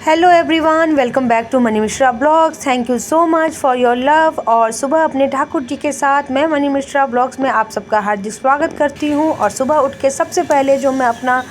Hello everyone, welcome back to Mani Mishra blogs. Thank you so much for your love. और सुबह अपने ठाकुर जी के साथ मैं मनी मिश्रा ब्लॉग्स में आप सबका हार्दिक स्वागत करती हूँ। और सुबह उठ के सबसे पहले जो मैं अपना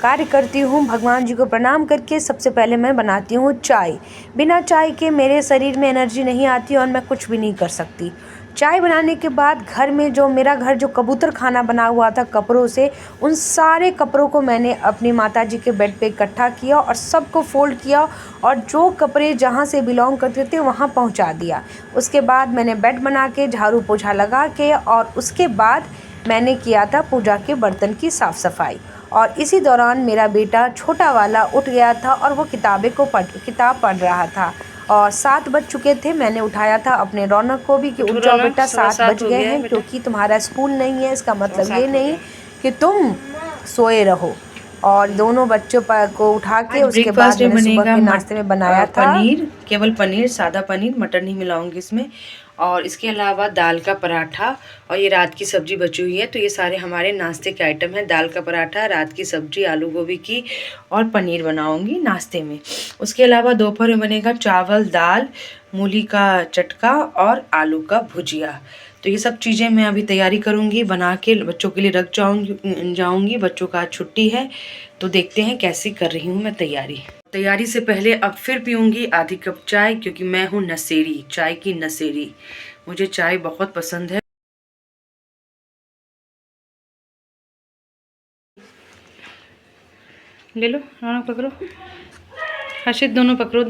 कार्य करती हूँ, भगवान जी को प्रणाम करके सबसे पहले मैं बनाती हूँ चाय। बिना चाय के मेरे शरीर में एनर्जी नहीं आती और मैं कुछ भी नहीं कर सकती। चाय बनाने के बाद घर में जो मेरा घर जो कबूतर खाना बना हुआ था कपड़ों से, उन सारे कपड़ों को मैंने अपनी माताजी के बेड पे इकट्ठा किया और सबको फ़ोल्ड किया और जो कपड़े जहाँ से बिलोंग करते थे वहाँ पहुँचा दिया। उसके बाद मैंने बेड बना के झाड़ू पोछा लगा के और उसके बाद मैंने किया था पूजा के बर्तन की साफ़ सफाई। और इसी दौरान मेरा बेटा छोटा वाला उठ गया था और वो किताब पढ़ रहा था और 7 बज चुके थे। मैंने उठाया था अपने रौनक को भी कि उठ जाओ बेटा, 7 बज गए हैं, क्योंकि तुम्हारा स्कूल नहीं है, इसका मतलब ये नहीं कि तुम सोए रहो। और दोनों बच्चों को उठा के उसके बाद मैंने सुबह के नाश्ते में बनाया था पनीर, केवल पनीर, सादा पनीर, मटर नहीं मिलाऊंगी इसमें। और इसके अलावा दाल का पराठा और ये रात की सब्जी बची हुई है। तो ये सारे हमारे नाश्ते के आइटम हैं। दाल का पराठा, रात की सब्जी आलू गोभी की और पनीर बनाऊंगी नाश्ते में। उसके अलावा दोपहर में बनेगा चावल, दाल, मूली का चटका और आलू का भुजिया। तो ये सब चीज़ें मैं अभी तैयारी करूँगी, बना के बच्चों के लिए रख जाऊँगी। बच्चों का आज छुट्टी है, तो देखते हैं कैसी कर रही हूँ मैं तैयारी से पहले अब फिर पीऊँगी आधी कप चाय, क्योंकि मैं हूँ नशेड़ी, चाय की नशेड़ी। मुझे चाय बहुत पसंद है। ले लो, दोनों पकड़ो, हर्षित दोनों पकड़ो।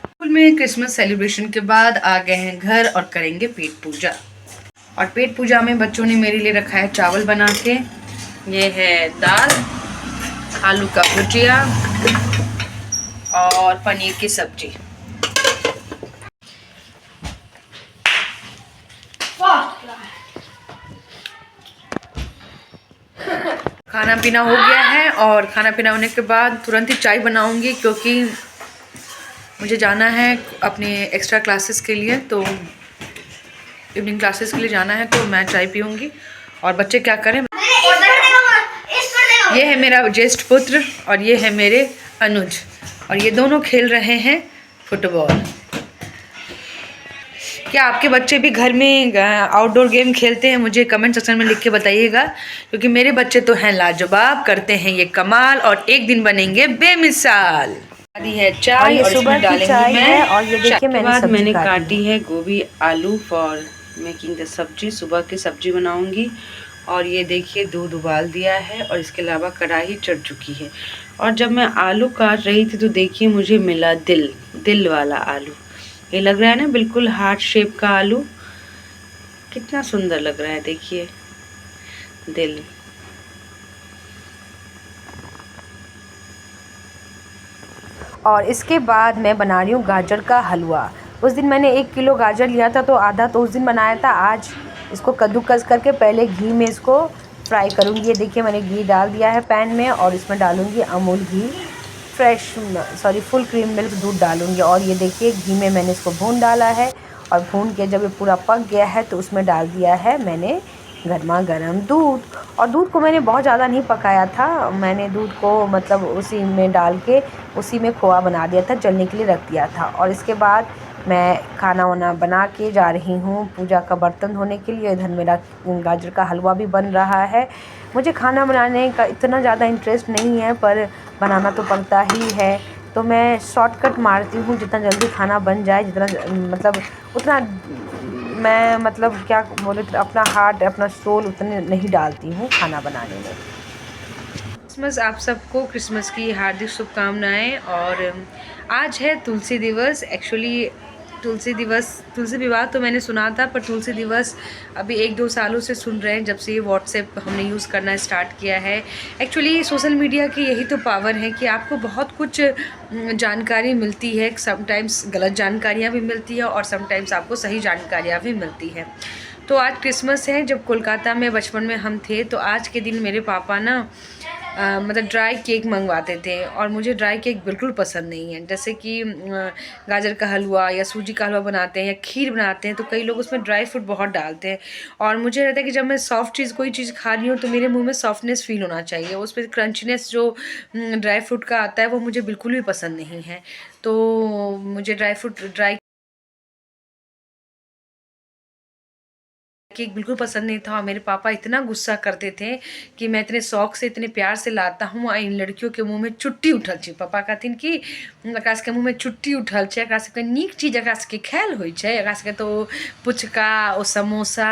स्कूल में क्रिसमस सेलिब्रेशन के बाद आ गए हैं घर और करेंगे पेट पूजा। और पेट पूजा में बच्चों ने मेरे लिए रखा है चावल बना के, ये है दाल, आलू का भुजिया और पनीर की सब्जी। खाना पीना हो गया है और खाना पीना होने के बाद तुरंत ही चाय बनाऊंगी, क्योंकि मुझे जाना है अपने एक्स्ट्रा क्लासेस के लिए, तो इवनिंग क्लासेस के लिए जाना है, तो मैं चाय पीऊंगी। और बच्चे क्या करें, ये है मेरा ज्येष्ठ पुत्र और ये है मेरे अनुज, और ये दोनों खेल रहे हैं फुटबॉल। क्या आपके बच्चे भी घर में आउटडोर गेम खेलते हैं? मुझे कमेंट सेक्शन में लिख के बताइएगा, क्योंकि मेरे बच्चे तो हैं लाजवाब, करते हैं ये कमाल और एक दिन बनेंगे बेमिसाल। है चाय और इसमें डालेंगी मैं। और ये देखिए मैंने काटी है गोभी आलू फॉर मेकिंग द सब्जी। सुबह की सब्जी बनाऊंगी। और ये देखिए दूध उबाल दिया है और इसके अलावा कढ़ाई चढ़ चुकी है। और जब मैं आलू काट रही थी तो देखिए मुझे मिला दिल वाला आलू। ये लग रहा है ना बिल्कुल हार्ट शेप का आलू, कितना सुंदर लग रहा है, देखिए दिल। और इसके बाद मैं बना रही हूँ गाजर का हलवा। उस दिन मैंने 1 किलो गाजर लिया था, तो आधा तो उस दिन बनाया था। आज इसको कद्दूकस करके पहले घी में इसको फ्राई करूँगी। ये देखिए मैंने घी डाल दिया है पैन में और इसमें डालूँगी अमूल घी, फुल क्रीम मिल्क दूध डालूँगी। और ये देखिए घी में मैंने इसको भून डाला है और भून के जब ये पूरा पक गया है तो उसमें डाल दिया है मैंने गर्मा गर्म दूध। और दूध को मैंने बहुत ज़्यादा नहीं पकाया था, मैंने दूध को मतलब उसी में डाल के उसी में खोआ बना दिया था, जलने के लिए रख दिया था। और इसके बाद मैं खाना वाना बना के जा रही हूँ पूजा का बर्तन धोने के लिए। इधर मेरा गाजर का हलवा भी बन रहा है। मुझे खाना बनाने का इतना ज़्यादा इंटरेस्ट नहीं है, पर बनाना तो पड़ता ही है, तो मैं शॉर्टकट मारती हूँ। जितना जल्दी खाना बन जाए, जितना मतलब उतना मैं मतलब क्या बोले, अपना हार्ट अपना सोल उतने नहीं डालती हूँ खाना बनाने में। क्रिसमस, आप सबको क्रिसमस की हार्दिक शुभकामनाएं। और आज है तुलसी दिवस। एक्चुअली तुलसी विवाह तो मैंने सुना था, पर तुलसी दिवस अभी 1-2 सालों से सुन रहे हैं, जब से ये व्हाट्सएप हमने यूज़ करना स्टार्ट किया है। एक्चुअली सोशल मीडिया की यही तो पावर है कि आपको बहुत कुछ जानकारी मिलती है। समटाइम्स गलत जानकारियाँ भी मिलती है और समटाइम्स आपको सही जानकारियाँ भी मिलती है। तो आज क्रिसमस है। जब कोलकाता में बचपन में हम थे तो आज के दिन मेरे पापा ना मतलब ड्राई केक मंगवाते थे और मुझे ड्राई केक बिल्कुल पसंद नहीं है। जैसे कि गाजर का हलवा या सूजी का हलवा बनाते हैं या खीर बनाते हैं तो कई लोग उसमें ड्राई फ्रूट बहुत डालते हैं और मुझे रहता है कि जब मैं सॉफ्ट चीज़ कोई चीज़ खा रही हूँ तो मेरे मुंह में सॉफ्टनेस फील होना चाहिए। उस पर क्रंचनेस जो ड्राई फ्रूट का आता है वो मुझे बिल्कुल भी पसंद नहीं है। तो मुझे ड्राई केक बिल्कुल पसंद नहीं था और मेरे पापा इतना गुस्सा करते थे कि मैं इतने शौक से इतने प्यार से लाता हूँ और इन लड़कियों के मुंह में चुट्टी उठल छै। पापा कहथिन कि एकरा सबके मुंह में चुट्टी उठल छै, एकरा सबके नीक चीज एकरा सबके खायल होइ छै, एकरा सबके तो पुचका और समोसा।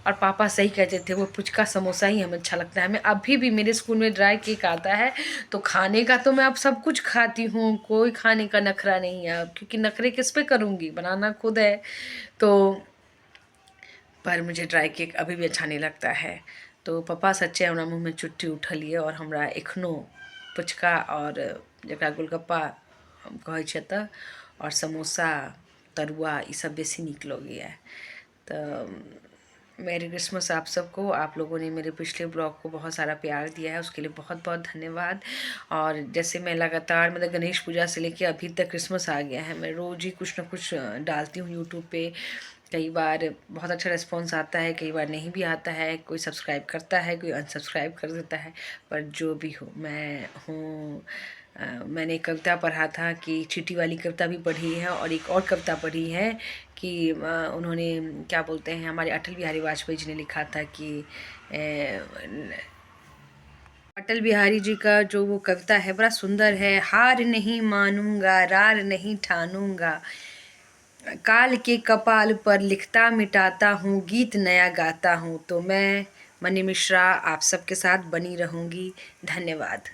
और पापा सही कहते थे, वो पुचका समोसा ही हमें अच्छा लगता है। हमें अभी भी मेरे स्कूल में ड्राई केक आता है तो खाने का तो मैं अब सब कुछ खाती हूँ, कोई खाने का नखरा नहीं है अब, क्योंकि नखरे किस पे करूँगी, बनाना खुद है। तो पर मुझे ड्राई केक अभी भी अच्छा नहीं लगता है। तो पापा सच्चे हमरा मुँह में चुट्टी उठलिए और हमरा एखनो पुचका और जकरा गोलगप्पा हम कहै छै तऽ और समोसा तरुआ ई सब बेसी नीक लगैए। तो मेरी क्रिसमस आप सबको। आप लोगों ने मेरे पिछले ब्लॉग को बहुत सारा प्यार दिया है, उसके लिए बहुत बहुत धन्यवाद। और जैसे मैं लगातार मतलब गणेश पूजा से लेके अभी तक क्रिसमस आ गया है, मैं रोज़ ही कुछ ना कुछ डालती हूँ यूट्यूब पे। कई बार बहुत अच्छा रिस्पॉन्स आता है, कई बार नहीं भी आता है, कोई सब्सक्राइब करता है, कोई अनसब्सक्राइब कर देता है। पर जो भी हो, मैं हूँ मैंने एक कविता पढ़ा था कि चींटी वाली कविता भी पढ़ी है और एक और कविता पढ़ी है कि उन्होंने क्या बोलते हैं, हमारे अटल बिहारी वाजपेयी जी ने लिखा था कि अटल बिहारी जी का जो वो कविता है बड़ा सुंदर है। हार नहीं मानूंगा, रार नहीं ठानूंगा, काल के कपाल पर लिखता मिटाता हूँ, गीत नया गाता हूँ। तो मैं मनी मिश्रा आप सबके साथ बनी रहूँगी। धन्यवाद।